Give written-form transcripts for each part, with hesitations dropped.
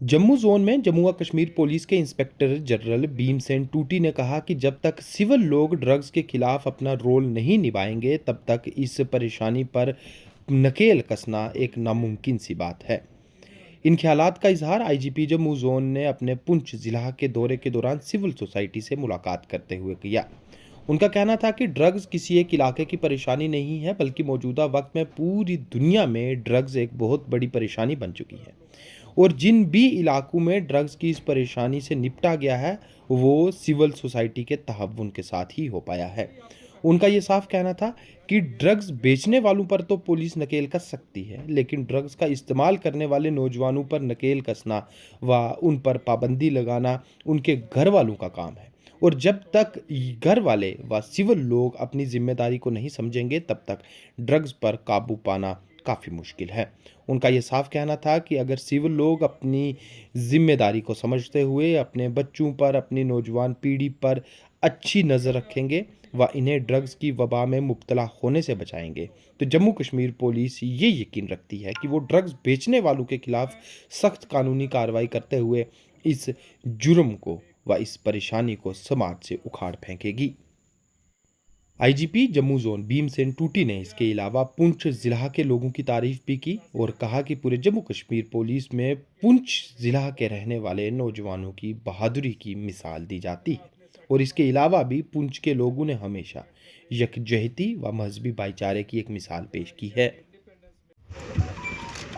Jammu zone में जम्मू व Kashmir police के इंस्पेक्टर जनरल भीमसेन टूटी ने कहा कि जब तक सिविल लोग ड्रग्स के खिलाफ अपना रोल नहीं निभाएंगे तब तक इस परेशानी पर नकेल कसना एक नामुमकिन सी बात है। इन ख्यालात का इजहार आईजीपी जम्मू जोन ने अपने पुंछ जिला के दौरे के दौरान सिविल सोसाइटी से मुलाकात करते हुए किया। उनका कहना था कि ड्रग्स किसी एक इलाके की परेशानी नहीं है, बल्कि मौजूदा वक्त में पूरी दुनिया में ड्रग्स एक बहुत बड़ी परेशानी बन चुकी है और जिन भी इलाकों में ड्रग्स की इस परेशानी से निपटा गया है वो सिविल सोसाइटी के तहावुन के साथ ही हो पाया है। उनका ये साफ कहना था कि ड्रग्स बेचने वालों पर तो पुलिस नकेल कस सकती है, लेकिन ड्रग्स का इस्तेमाल करने वाले नौजवानों पर नकेल कसना व उन पर पाबंदी लगाना उनके घर वालों का काम है। और जब तक घर वाले व सिविल लोग अपनी जिम्मेदारी को नहीं समझेंगे तब तक ड्रग्स पर काबू पाना काफ़ी मुश्किल है। उनका ये साफ कहना था कि अगर सिविल लोग अपनी जिम्मेदारी को समझते हुए अपने बच्चों पर, अपनी नौजवान पीढ़ी पर अच्छी नज़र रखेंगे व इन्हें ड्रग्स की वबा में मुब्तला होने से बचाएंगे, तो जम्मू कश्मीर पुलिस ये यकीन रखती है कि वो ड्रग्स बेचने वालों के खिलाफ सख्त कानूनी कार्रवाई करते हुए इस जुर्म को व इस परेशानी को समाज से उखाड़ फेंकेगी। आईजीपी जम्मू जोन भीमसेन टूटी ने इसके अलावा पुंछ जिला के लोगों की तारीफ भी की और कहा कि पूरे जम्मू कश्मीर पुलिस में पुंछ जिला के रहने वाले नौजवानों की बहादुरी की मिसाल दी जाती है और इसके अलावा भी पुंछ के लोगों ने हमेशा यकजहती व मजहबी भाईचारे की एक मिसाल पेश की है।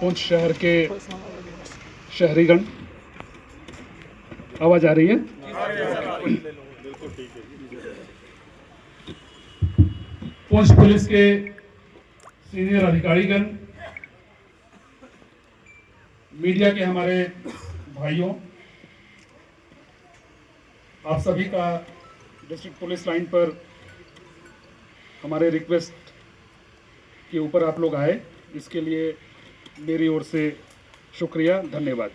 पुंछ शहर के शहरीगण, आवाज आ रही है? पुंछ पुलिस के सीनियर अधिकारीगण, मीडिया के हमारे भाइयों, आप सभी का डिस्ट्रिक्ट पुलिस लाइन पर हमारे रिक्वेस्ट के ऊपर आप लोग आए, इसके लिए मेरी ओर से शुक्रिया, धन्यवाद।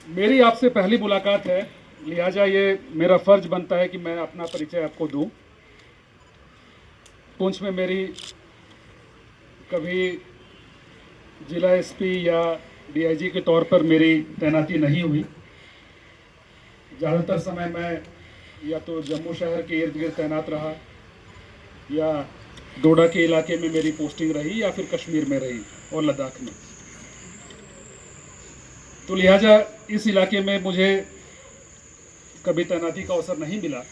मेरी आपसे पहली मुलाकात है, लिहाजा ये मेरा फर्ज बनता है कि मैं अपना परिचय आपको दूं। पुंछ में मेरी कभी जिला एसपी या डीआईजी के तौर पर मेरी तैनाती नहीं हुई। ज़्यादातर समय मैं या तो जम्मू शहर के इर्द गिर्द तैनात रहा या डोडा के इलाके में मेरी पोस्टिंग रही या फिर कश्मीर में रही और लद्दाख में। तो लिहाजा इस इलाके में मुझे कभी तैनाती का अवसर नहीं मिला।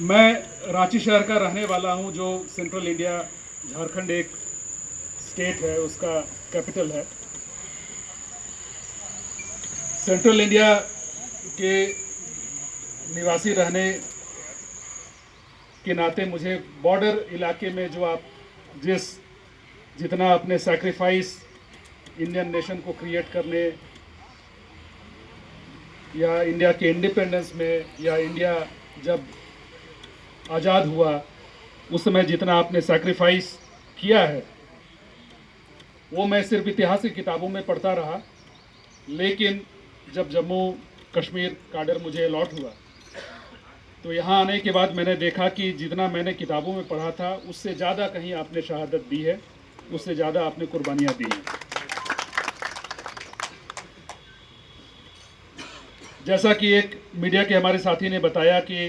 मैं रांची शहर का रहने वाला हूं, जो सेंट्रल इंडिया, झारखंड एक स्टेट है, उसका कैपिटल है। सेंट्रल इंडिया के निवासी रहने के नाते मुझे बॉर्डर इलाके में जो आप जितना अपने सैक्रिफाइस इंडियन नेशन को क्रिएट करने या इंडिया के इंडिपेंडेंस में या इंडिया जब आज़ाद हुआ उस समय जितना आपने सैक्रिफाइस किया है वो मैं सिर्फ इतिहास की किताबों में पढ़ता रहा। लेकिन जब जम्मू कश्मीर काडर मुझे अलॉट हुआ तो यहाँ आने के बाद मैंने देखा कि जितना मैंने किताबों में पढ़ा था उससे ज़्यादा कहीं आपने शहादत दी है, उससे ज़्यादा आपने कुर्बानियाँ दी हैं। जैसा कि एक मीडिया के हमारे साथी ने बताया कि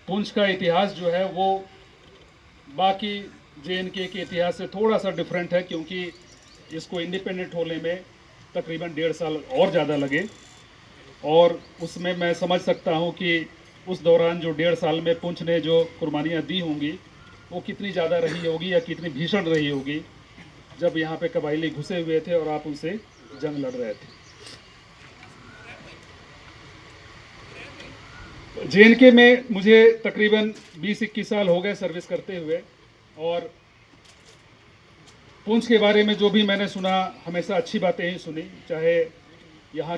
पुंछ का इतिहास जो है वो बाकी जेएनके के इतिहास से थोड़ा सा डिफरेंट है, क्योंकि इसको इंडिपेंडेंट होने में तकरीबन 1.5 साल और ज़्यादा लगे। और उसमें मैं समझ सकता हूं कि उस दौरान जो 1.5 साल में पुंछ ने जो कुर्बानियां दी होंगी वो कितनी ज़्यादा रही होगी या कितनी भीषण रही होगी, जब यहाँ पे कबायली घुसे हुए थे और आप उनसे जंग लड़ रहे थे। जेएनके में मुझे तकरीबन 20-21 साल हो गए सर्विस करते हुए, और पुंछ के बारे में जो भी मैंने सुना हमेशा अच्छी बातें ही सुनी। चाहे यहाँ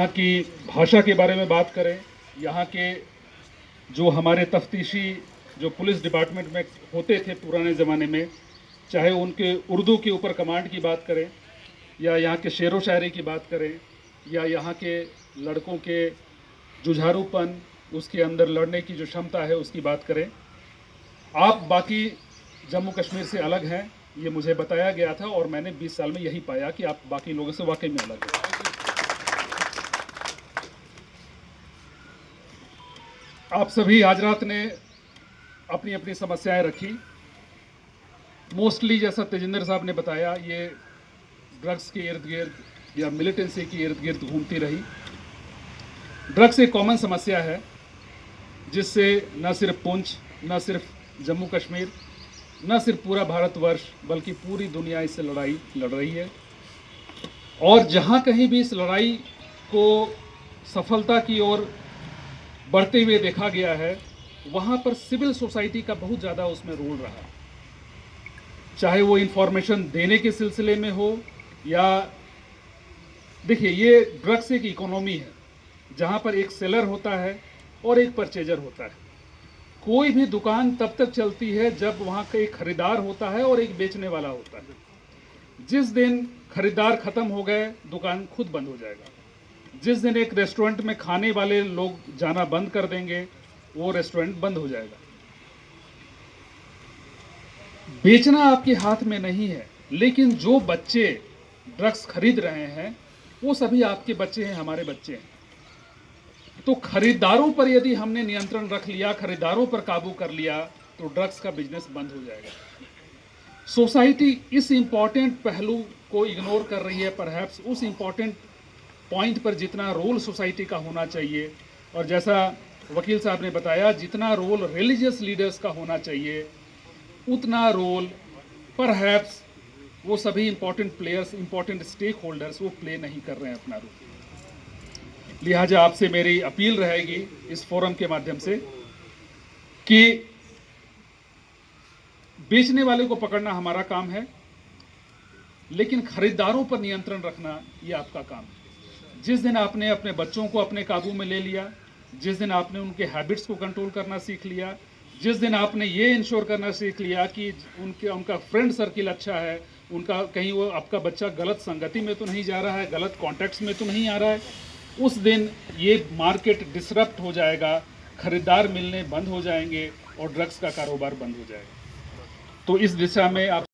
की भाषा के बारे में बात करें, यहाँ के जो हमारे तफ्तीशी जो पुलिस डिपार्टमेंट में होते थे पुराने ज़माने में, चाहे उनके उर्दू के ऊपर कमांड की बात करें या यहाँ के शेरो शायरी की बात करें या यहाँ के लड़कों के जुझारूपन, उसके अंदर लड़ने की जो क्षमता है उसकी बात करें, आप बाकी जम्मू कश्मीर से अलग हैं, ये मुझे बताया गया था और मैंने 20 साल में यही पाया कि आप बाकी लोगों से वाकई में अलग हैं। आप सभी आज रात ने अपनी अपनी समस्याएं रखी। मोस्टली जैसा तेजिंदर साहब ने बताया, ये ड्रग्स के इर्द गिर्द या मिलिटेंसी के इर्द गिर्द घूमती रही। ड्रग्स एक कॉमन समस्या है जिससे न सिर्फ पुंछ, न सिर्फ जम्मू कश्मीर, न सिर्फ पूरा भारतवर्ष बल्कि पूरी दुनिया इससे लड़ाई लड़ रही है। और जहाँ कहीं भी इस लड़ाई को सफलता की ओर बढ़ते हुए देखा गया है, वहाँ पर सिविल सोसाइटी का बहुत ज़्यादा उसमें रोल रहा है। चाहे वो इंफॉर्मेशन देने के सिलसिले में हो या देखिए, ये ड्रग्स एक इकोनॉमी है जहाँ पर एक सेलर होता है और एक परचेजर होता है। कोई भी दुकान तब तक चलती है जब वहाँ का एक खरीदार होता है और एक बेचने वाला होता है। जिस दिन खरीदार खत्म हो गए, दुकान खुद बंद हो जाएगा। जिस दिन एक रेस्टोरेंट में खाने वाले लोग जाना बंद कर देंगे, वो रेस्टोरेंट बंद हो जाएगा। बेचना आपके हाथ में नहीं है, लेकिन जो बच्चे ड्रग्स खरीद रहे हैं वो सभी आपके बच्चे हैं, हमारे बच्चे हैं। तो खरीदारों पर यदि हमने नियंत्रण रख लिया, खरीदारों पर काबू कर लिया, तो ड्रग्स का बिजनेस बंद हो जाएगा। सोसाइटी इस इंपॉर्टेंट पहलू को इग्नोर कर रही है। परहैप्स उस इंपॉर्टेंट पॉइंट पर जितना रोल सोसाइटी का होना चाहिए, और जैसा वकील साहब ने बताया, जितना रोल रिलीजियस लीडर्स का होना चाहिए, उतना रोल परहैप्स वो सभी important players, important stakeholders वो प्ले नहीं कर रहे हैं अपना रोल। लिहाजा आपसे मेरी अपील रहेगी इस फोरम के माध्यम से कि बेचने वाले को पकड़ना हमारा काम है, लेकिन खरीदारों पर नियंत्रण रखना ये आपका काम है। जिस दिन आपने अपने बच्चों को अपने काबू में ले लिया, जिस दिन आपने उनके हैबिट्स को कंट्रोल करना सीख लिया, जिस दिन आपने ये इंश्योर करना सीख लिया कि उनका फ्रेंड सर्किल अच्छा है, उनका कहीं वो आपका बच्चा गलत संगति में तो नहीं जा रहा है, गलत कॉन्टेक्ट्स में तो नहीं आ रहा है, उस दिन ये मार्केट डिसरप्ट हो जाएगा, खरीदार मिलने बंद हो जाएंगे और ड्रग्स का कारोबार बंद हो जाएगा। तो इस दिशा में आप